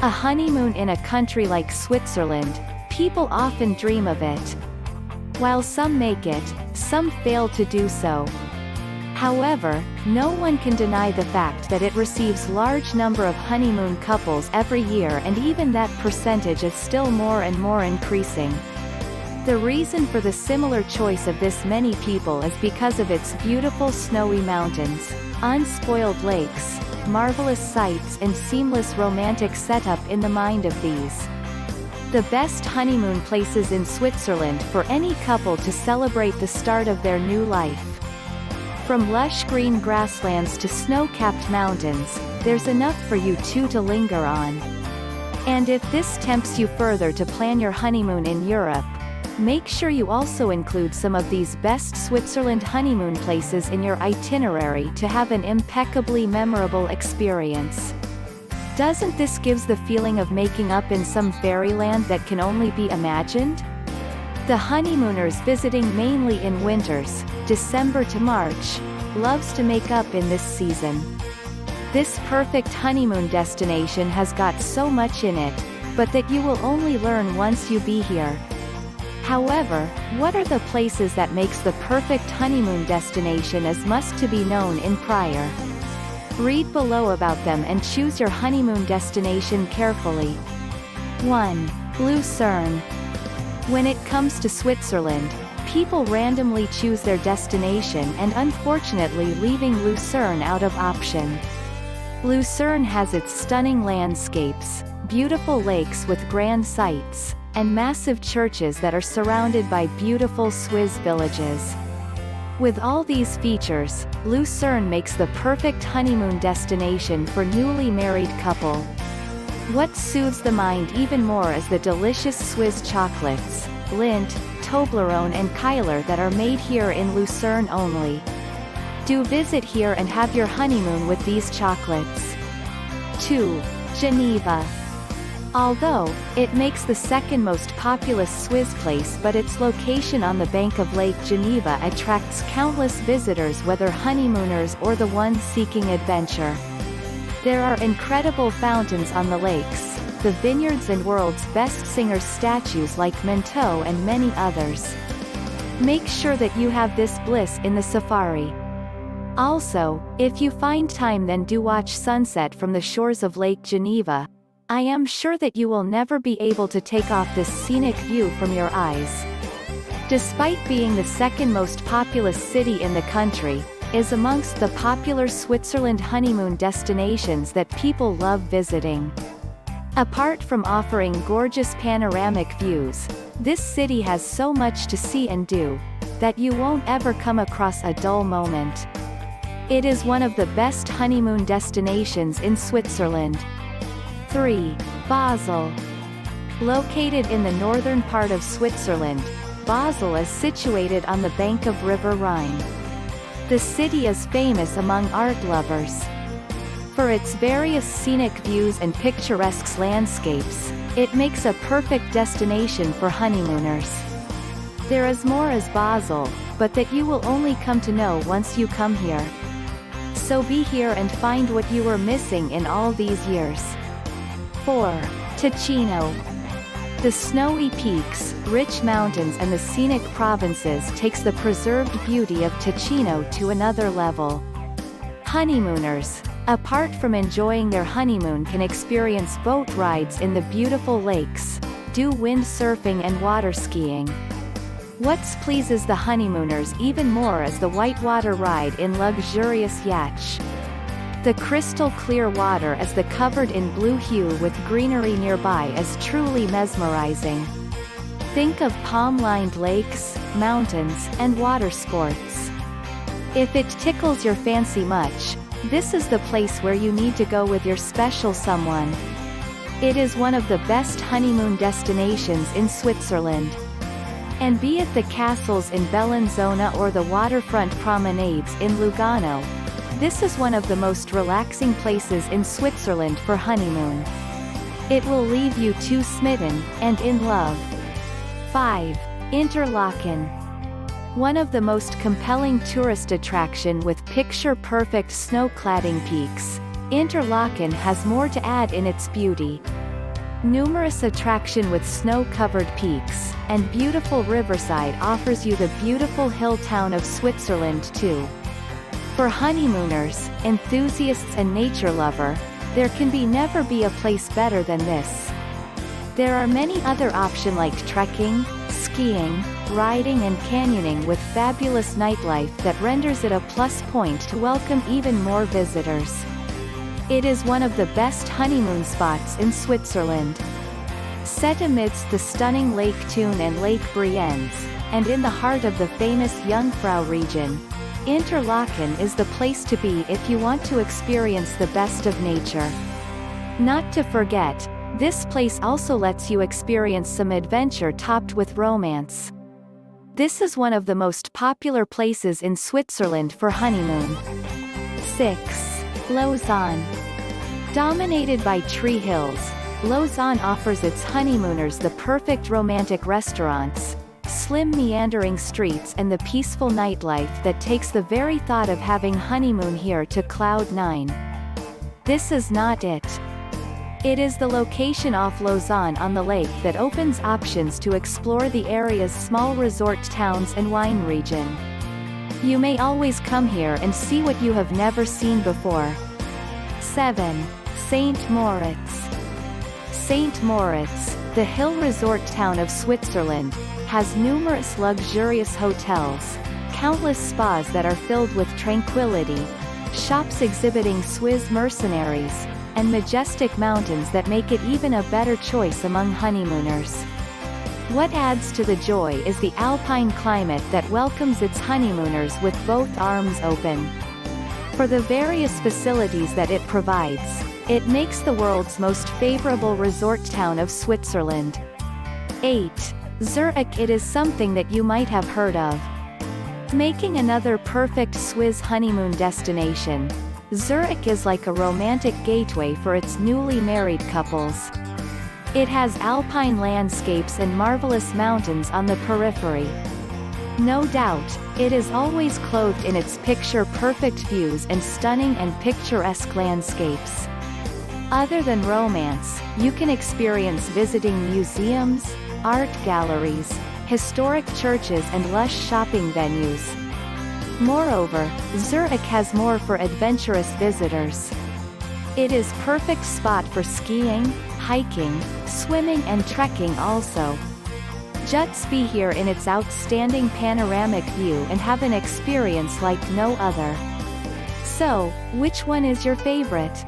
A honeymoon in a country like Switzerland, people often dream of it. While some make it, some fail to do so. However, no one can deny the fact that it receives large number of honeymoon couples every year, and even that percentage is still more and more increasing. The reason for the similar choice of this many people is because of its beautiful snowy mountains, unspoiled lakes, marvelous sights and seamless romantic setup in the mind of these. The best honeymoon places in Switzerland for any couple to celebrate the start of their new life. From lush green grasslands to snow-capped mountains, there's enough for you two to linger on. And if this tempts you further to plan your honeymoon in Europe, make sure you also include some of these best Switzerland honeymoon places in your itinerary to have an impeccably memorable experience. Doesn't this give the feeling of making up in some fairyland that can only be imagined? The honeymooners visiting mainly in winters, December to March, loves to make up in this season. This perfect honeymoon destination has got so much in it, but that you will only learn once you be here. However, what are the places that makes the perfect honeymoon destination as must to be known in prior? Read below about them and choose your honeymoon destination carefully. 1. Lucerne. When it comes to Switzerland, people randomly choose their destination and unfortunately leaving Lucerne out of option. Lucerne has its stunning landscapes, beautiful lakes with grand sights, and massive churches that are surrounded by beautiful Swiss villages. With all these features, Lucerne makes the perfect honeymoon destination for newly married couple. What soothes the mind even more is the delicious Swiss chocolates, Lindt, Toblerone and Kyler that are made here in Lucerne only. Do visit here and have your honeymoon with these chocolates. 2. Geneva. Although, it makes the second most populous Swiss place, but its location on the bank of Lake Geneva attracts countless visitors, whether honeymooners or the ones seeking adventure. There are incredible fountains on the lakes, the vineyards and world's best singers statues like Minto and many others. Make sure that you have this bliss in the safari. Also, if you find time, then do watch sunset from the shores of Lake Geneva. I am sure that you will never be able to take off this scenic view from your eyes. Despite being the second most populous city in the country, is amongst the popular Switzerland honeymoon destinations that people love visiting. Apart from offering gorgeous panoramic views, this city has so much to see and do, that you won't ever come across a dull moment. It is one of the best honeymoon destinations in Switzerland. 3. Basel. Located in the northern part of Switzerland, Basel is situated on the bank of River Rhine. The city is famous among art lovers. For its various scenic views and picturesque landscapes, it makes a perfect destination for honeymooners. There is more as Basel, but that you will only come to know once you come here. So be here and find what you were missing in all these years. 4. Ticino. The snowy peaks, rich mountains and the scenic provinces takes the preserved beauty of Ticino to another level. Honeymooners, apart from enjoying their honeymoon, can experience boat rides in the beautiful lakes, do windsurfing and water skiing. What pleases the honeymooners even more is the whitewater ride in luxurious yacht. The crystal clear water as the covered in blue hue with greenery nearby is truly mesmerizing. Think of palm-lined lakes, mountains, and water sports. If it tickles your fancy much, this is the place where you need to go with your special someone. It is one of the best honeymoon destinations in Switzerland. And be it the castles in Bellinzona or the waterfront promenades in Lugano, this is one of the most relaxing places in Switzerland for honeymoon. It will leave you too smitten, and in love. 5. Interlaken. One of the most compelling tourist attraction with picture-perfect snow-cladding peaks, Interlaken has more to add in its beauty. Numerous attraction with snow-covered peaks, and beautiful riverside offers you the beautiful hill town of Switzerland too. For honeymooners, enthusiasts and nature lover, there can never be a place better than this. There are many other options like trekking, skiing, riding and canyoning with fabulous nightlife that renders it a plus point to welcome even more visitors. It is one of the best honeymoon spots in Switzerland. Set amidst the stunning Lake Thun and Lake Brienz, and in the heart of the famous Jungfrau region, Interlaken is the place to be if you want to experience the best of nature. Not to forget, this place also lets you experience some adventure topped with romance. This is one of the most popular places in Switzerland for honeymoon. 6. Lausanne. Dominated by tree hills, Lausanne offers its honeymooners the perfect romantic restaurants, slim meandering streets and the peaceful nightlife that takes the very thought of having honeymoon here to cloud 9. This is not it. It is the location off Lausanne on the lake that opens options to explore the area's small resort towns and wine region. You may always come here and see what you have never seen before. 7. St. Moritz. St. Moritz, the hill resort town of Switzerland, has numerous luxurious hotels, countless spas that are filled with tranquility, shops exhibiting Swiss mercenaries, and majestic mountains that make it even a better choice among honeymooners. What adds to the joy is the alpine climate that welcomes its honeymooners with both arms open. For the various facilities that it provides, it makes the world's most favorable resort town of Switzerland. 8. Zurich. It is something that you might have heard of. Making another perfect Swiss honeymoon destination, Zurich is like a romantic gateway for its newly married couples. It has alpine landscapes and marvelous mountains on the periphery. No doubt, it is always clothed in its picture-perfect views and stunning and picturesque landscapes. Other than romance, you can experience visiting museums, art galleries, historic churches and lush shopping venues. Moreover, Zurich has more for adventurous visitors. It is perfect spot for skiing, hiking, swimming and trekking also. Just be here in its outstanding panoramic view and have an experience like no other. So, which one is your favorite?